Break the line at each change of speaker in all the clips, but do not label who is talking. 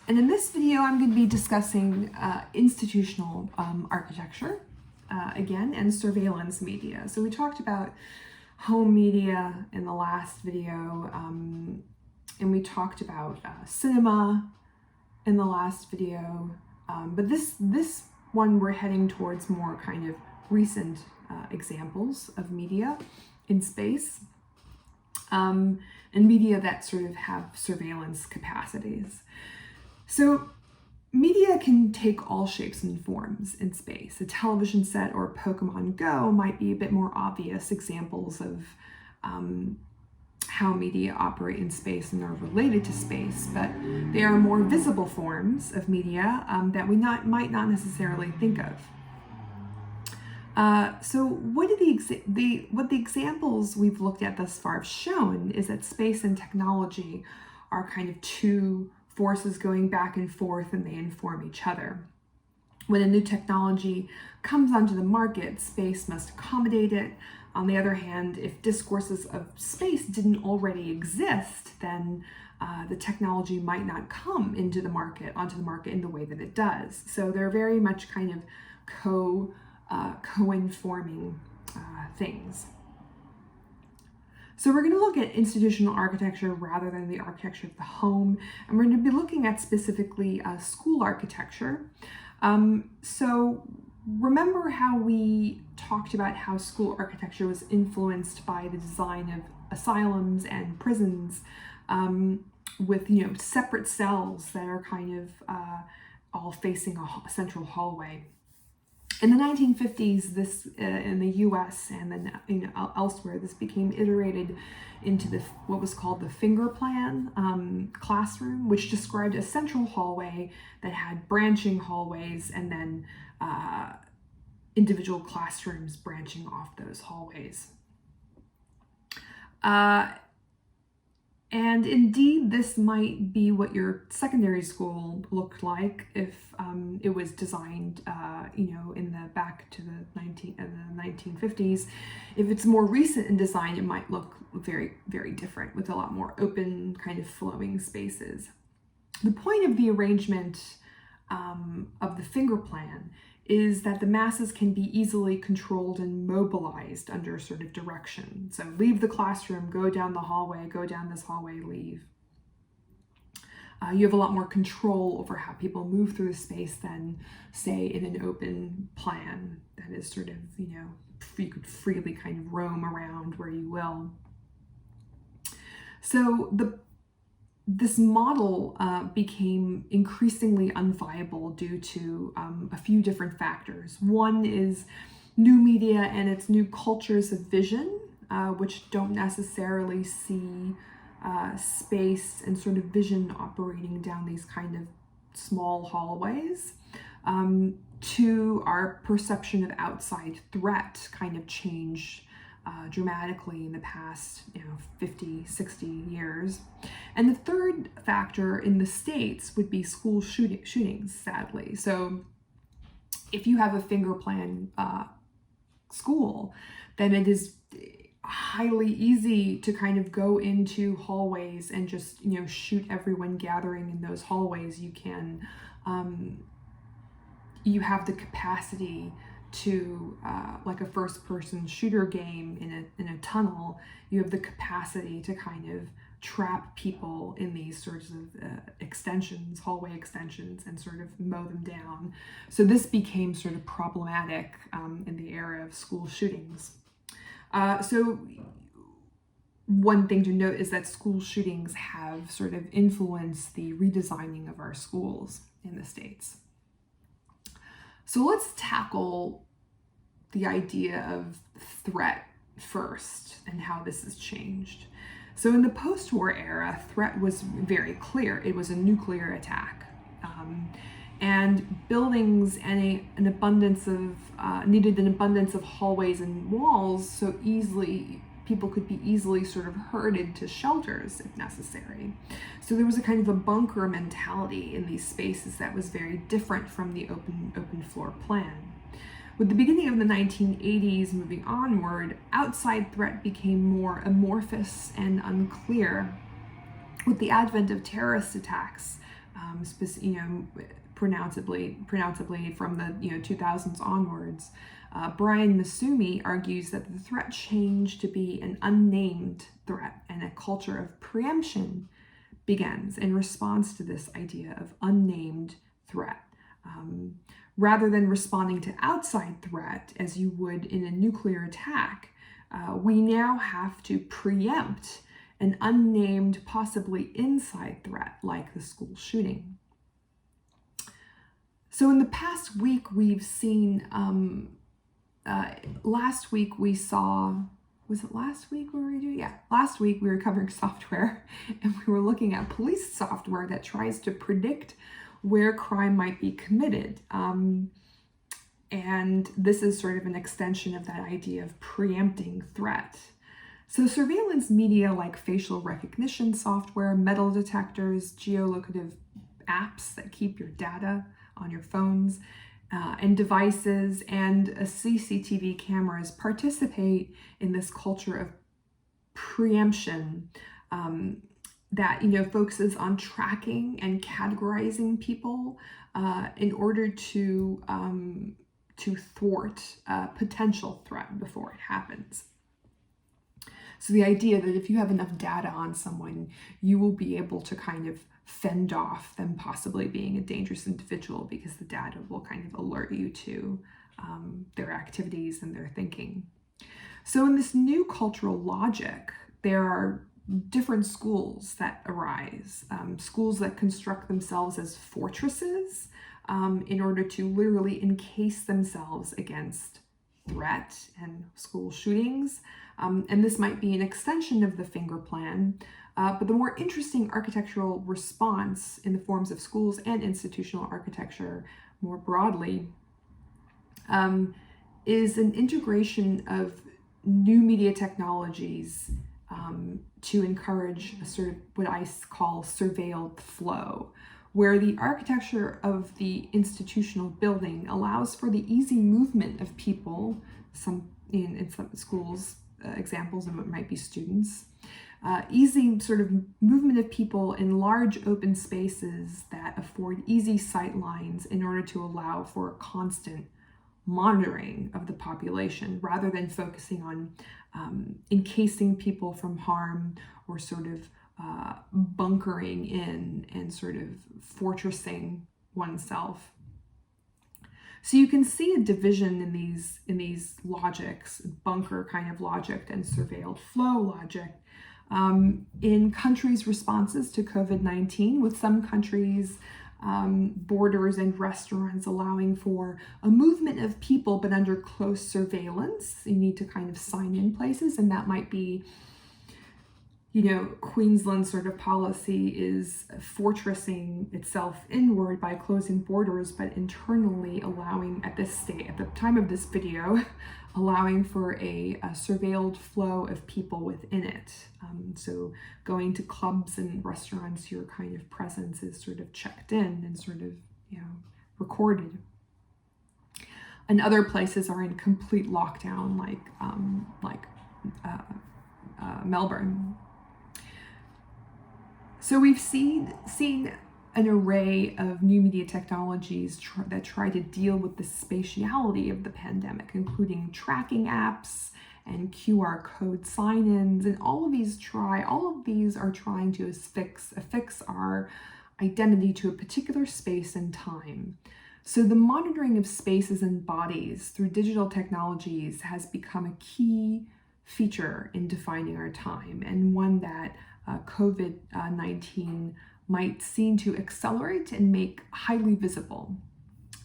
And in this video, I'm going to be discussing institutional architecture, again, and surveillance media. So we talked about home media in the last video, and we talked about cinema in the last video. But this one, we're heading towards more kind of recent examples of media in space, and media that sort of have surveillance capacities. So media can take all shapes and forms in space. A television set or Pokemon Go might be a bit more obvious examples of how media operate in space and are related to space, but they are more visible forms of media that we might not necessarily think of. So what the examples we've looked at thus far have shown is that space and technology are kind of two forces going back and forth, and they inform each other. When a new technology comes onto the market, space must accommodate it. On the other hand, if discourses of space didn't already exist, then the technology might not come onto the market in the way that it does. So they're very much kind of co-informing things. So we're going to look at institutional architecture rather than the architecture of the home, and we're going to be looking at specifically school architecture. So remember how we talked about how school architecture was influenced by the design of asylums and prisons, with separate cells that are kind of all facing a central hallway. In the 1950s, this in the U.S. and then elsewhere, this became iterated into what was called the finger plan classroom, which described a central hallway that had branching hallways and then individual classrooms branching off those hallways. And indeed, this might be what your secondary school looked like if it was designed, in the back to the 1950s. If it's more recent in design, it might look very, very different with a lot more open, kind of flowing spaces. The point of the arrangement of the finger plan is that the masses can be easily controlled and mobilized under sort of direction. So leave the classroom, go down the hallway, go down this hallway, leave. You have a lot more control over how people move through the space than, say, in an open plan that is sort of, you could freely kind of roam around where you will. So this model became increasingly unviable due to a few different factors. One is new media and its new cultures of vision, which don't necessarily see space and sort of vision operating down these kind of small hallways. Two, our perception of outside threat kind of changed dramatically in the past 50, 60 years. And the third factor in the States would be school shootings, sadly. So if you have a finger plan school, then it is highly easy to kind of go into hallways and just shoot everyone gathering in those hallways. You can you have the capacity to like a first-person shooter game in a tunnel. You have the capacity to kind of trap people in these sorts of extensions, hallway extensions, and sort of mow them down. So this became sort of problematic in the era of school shootings. So one thing to note is that school shootings have sort of influenced the redesigning of our schools in the States. So let's tackle the idea of threat first and how this has changed. So in the post-war era, threat was very clear. It was a nuclear attack. And buildings and an abundance of needed an abundance of hallways and walls, so people could be easily sort of herded to shelters if necessary. So there was a kind of a bunker mentality in these spaces that was very different from the open floor plan. With the beginning of the 1980s moving onward, outside threat became more amorphous and unclear. With the advent of terrorist attacks, pronounceably from the 2000s onwards. Brian Masumi argues that the threat changed to be an unnamed threat, and a culture of preemption begins in response to this idea of unnamed threat. Rather than responding to outside threat as you would in a nuclear attack, we now have to preempt an unnamed, possibly inside threat like the school shooting. So in the past week, we've seen, last week we saw, was it last week we were doing? Yeah, last week we were covering software, and we were looking at police software that tries to predict where crime might be committed. And this is sort of an extension of that idea of preempting threat. So surveillance media like facial recognition software, metal detectors, geolocative apps that keep your data on your phones and devices, and CCTV cameras participate in this culture of preemption that focuses on tracking and categorizing people in order to thwart a potential threat before it happens. So the idea that if you have enough data on someone, you will be able to kind of fend off them possibly being a dangerous individual, because the data will kind of alert you to their activities and their thinking. So in this new cultural logic, there are different schools that arise, schools that construct themselves as fortresses in order to literally encase themselves against threat and school shootings. And this might be an extension of the Finger Plan, but the more interesting architectural response in the forms of schools and institutional architecture more broadly is an integration of new media technologies to encourage a sort of what I call surveilled flow, where the architecture of the institutional building allows for the easy movement of people, in some schools, examples of it might be students, easy sort of movement of people in large open spaces that afford easy sight lines in order to allow for constant monitoring of the population, rather than focusing on encasing people from harm or sort of bunkering in and sort of fortressing oneself. So you can see a division in these logics, bunker kind of logic and surveilled flow logic, in countries' responses to COVID-19, with some countries borders and restaurants allowing for a movement of people but under close surveillance. You need to kind of sign in places, and that might be, Queensland's sort of policy is fortressing itself inward by closing borders, but internally allowing at the time of this video, allowing for a surveilled flow of people within it. So going to clubs and restaurants, your kind of presence is sort of checked in and sort of, recorded. And other places are in complete lockdown, like Melbourne. So we've seen an array of new media technologies that try to deal with the spatiality of the pandemic, including tracking apps and QR code sign-ins, and all of these are trying to affix our identity to a particular space and time. So the monitoring of spaces and bodies through digital technologies has become a key feature in defining our time, and one that COVID-19 might seem to accelerate and make highly visible.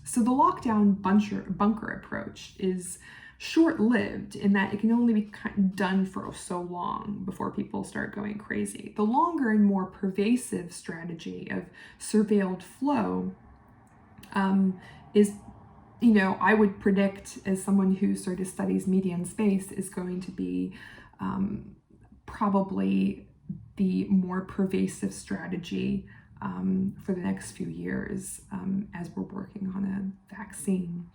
So the lockdown bunker approach is short-lived in that it can only be done for so long before people start going crazy. The longer and more pervasive strategy of surveilled flow is, I would predict, as someone who sort of studies media and space, is going to be probably the more pervasive strategy for the next few years as we're working on a vaccine.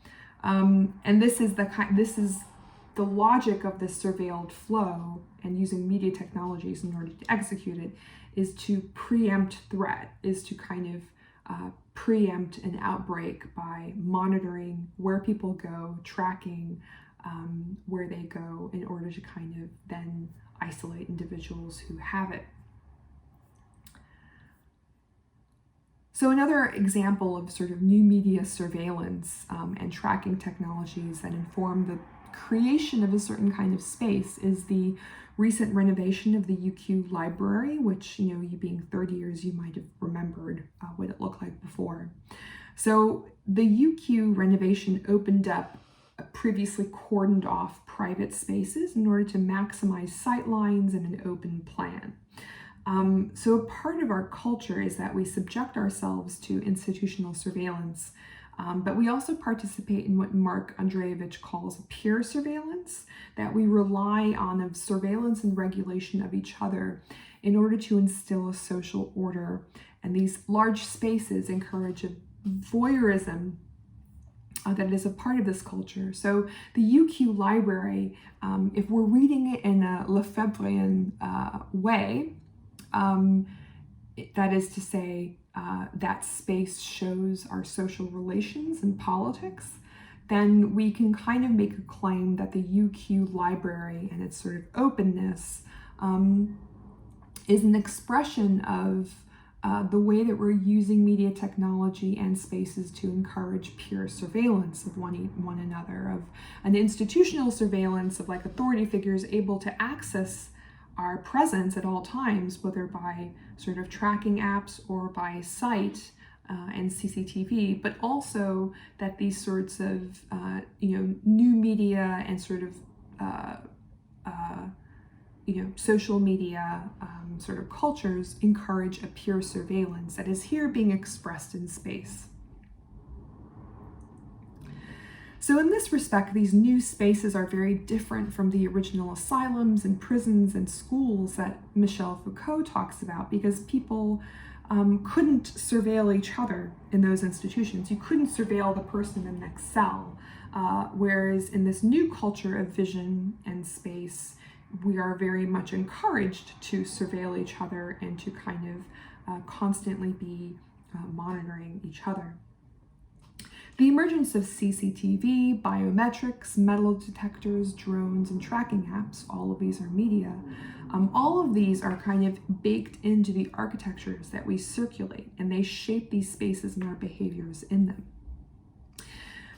And this is the logic of this surveilled flow, and using media technologies in order to execute it is to preempt threat, is to kind of preempt an outbreak by monitoring where people go, tracking where they go in order to kind of then isolate individuals who have it. So another example of sort of new media surveillance and tracking technologies that inform the creation of a certain kind of space is the recent renovation of the UQ library, which, you being 30 years, you might have remembered what it looked like before. So the UQ renovation opened up previously cordoned off private spaces in order to maximize sight lines and an open plan. So a part of our culture is that we subject ourselves to institutional surveillance, but we also participate in what Mark Andreevich calls peer surveillance, that we rely on the surveillance and regulation of each other in order to instill a social order. And these large spaces encourage a voyeurism that is a part of this culture. So the UQ library, if we're reading it in a Lefebvrean way, that is to say, that space shows our social relations and politics, then we can kind of make a claim that the UQ library and its sort of openness is an expression of the way that we're using media technology and spaces to encourage peer surveillance of one another, of an institutional surveillance of like authority figures able to access our presence at all times, whether by sort of tracking apps or by sight and CCTV, but also that these sorts of new media and sort of social media sort of cultures encourage a peer surveillance that is here being expressed in space. So in this respect, these new spaces are very different from the original asylums and prisons and schools that Michel Foucault talks about, because people couldn't surveil each other in those institutions. You couldn't surveil the person in the next cell, whereas in this new culture of vision and space, we are very much encouraged to surveil each other and to kind of constantly be monitoring each other. The emergence of CCTV, biometrics, metal detectors, drones, and tracking apps, all of these are media. All of these are kind of baked into the architectures that we circulate, and they shape these spaces and our behaviors in them.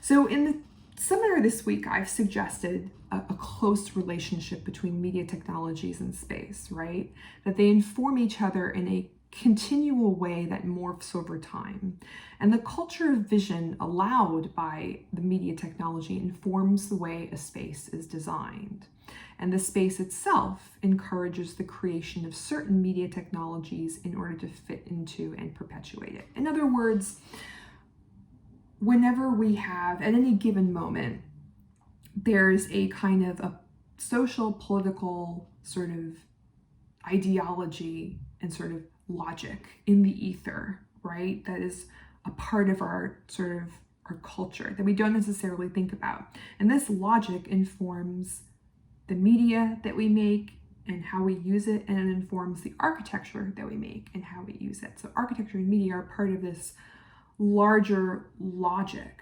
So in the seminar this week, I've suggested a close relationship between media technologies and space, right? That they inform each other in a continual way that morphs over time. And the culture of vision allowed by the media technology informs the way a space is designed. And the space itself encourages the creation of certain media technologies in order to fit into and perpetuate it. In other words, whenever we have, at any given moment, there's a kind of a social, political sort of ideology and sort of logic in the ether, right? That is a part of our sort of our culture that we don't necessarily think about. And this logic informs the media that we make and how we use it, and it informs the architecture that we make and how we use it. So architecture and media are part of this larger logic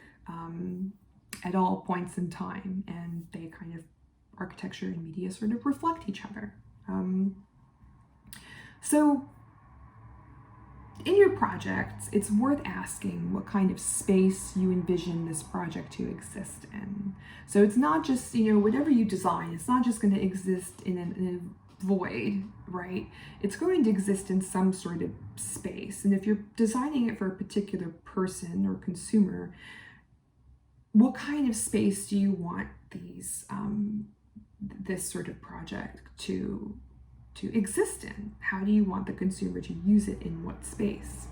at all points in time, and they kind of, architecture and media sort of reflect each other. So in your projects, it's worth asking what kind of space you envision this project to exist in. So it's not just, whatever you design, it's not just going to exist in a void, right? It's going to exist in some sort of space. And if you're designing it for a particular person or consumer, what kind of space do you want this sort of project to exist in? How do you want the consumer to use it, in what space?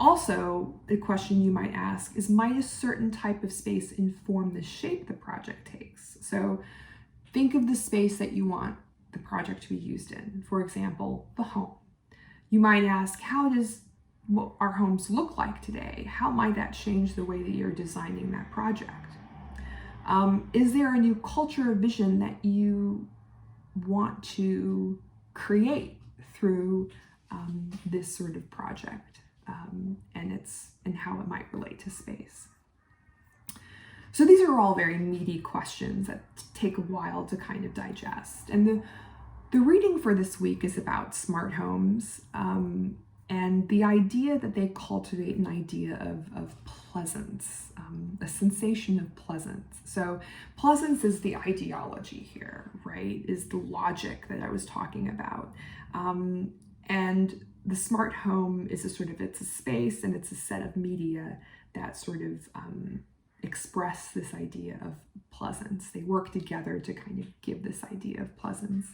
Also, a question you might ask is, might a certain type of space inform the shape the project takes? So think of the space that you want the project to be used in. For example, the home. You might ask, how does what our homes look like today? How might that change the way that you're designing that project? Is there a new culture or vision that you want to create through this sort of project and how it might relate to space. So these are all very meaty questions that take a while to kind of digest. And the reading for this week is about smart homes and the idea that they cultivate an idea of pleasance, a sensation of pleasance. So pleasance is the ideology here, right? Is the logic that I was talking about. And the smart home is it's a space and it's a set of media that sort of express this idea of pleasance. They work together to kind of give this idea of pleasance.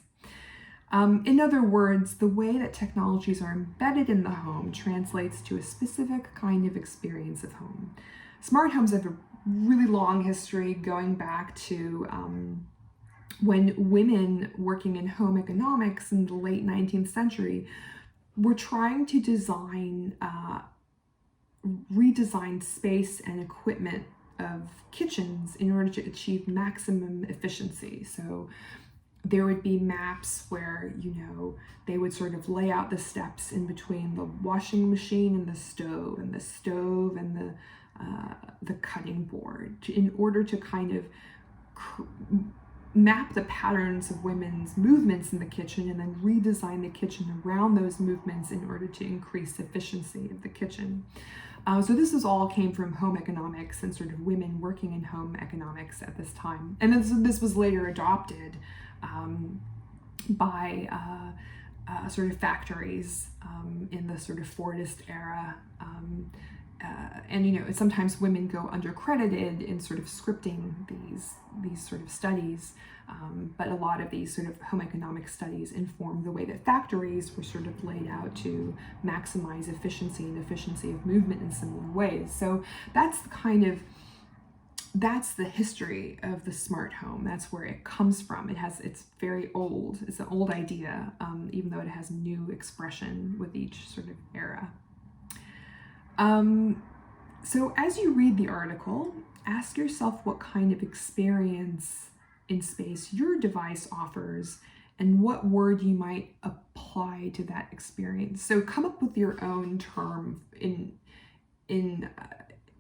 In other words, the way that technologies are embedded in the home translates to a specific kind of experience of home. Smart homes have a really long history going back to when women working in home economics in the late 19th century were trying to redesign space and equipment of kitchens in order to achieve maximum efficiency. So there would be maps where, they would sort of lay out the steps in between the washing machine and the stove and the cutting board in order to kind of map the patterns of women's movements in the kitchen and then redesign the kitchen around those movements in order to increase efficiency of the kitchen. So this all came from home economics and sort of women working in home economics at this time. And this was later adopted by sort of factories in the sort of Fordist era. And sometimes women go undercredited in sort of scripting these sort of studies, but a lot of these sort of home economic studies inform the way that factories were sort of laid out to maximize efficiency and efficiency of movement in similar ways. So that's the history of the smart home. That's where it comes from. It's very old. It's an old idea, even though it has new expression with each sort of era. So as you read the article, ask yourself what kind of experience in space your device offers and what word you might apply to that experience. So come up with your own term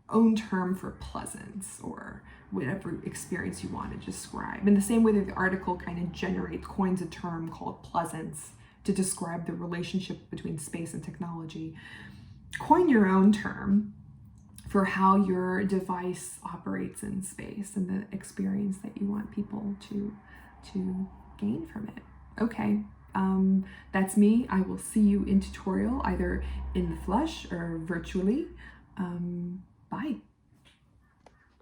own term for pleasance or whatever experience you want to describe. In the same way that the article kind of coins a term called pleasance to describe the relationship between space and technology, coin your own term for how your device operates in space and the experience that you want people to gain from it. Okay, that's me. I will see you in tutorial either in the flesh or virtually. Bye.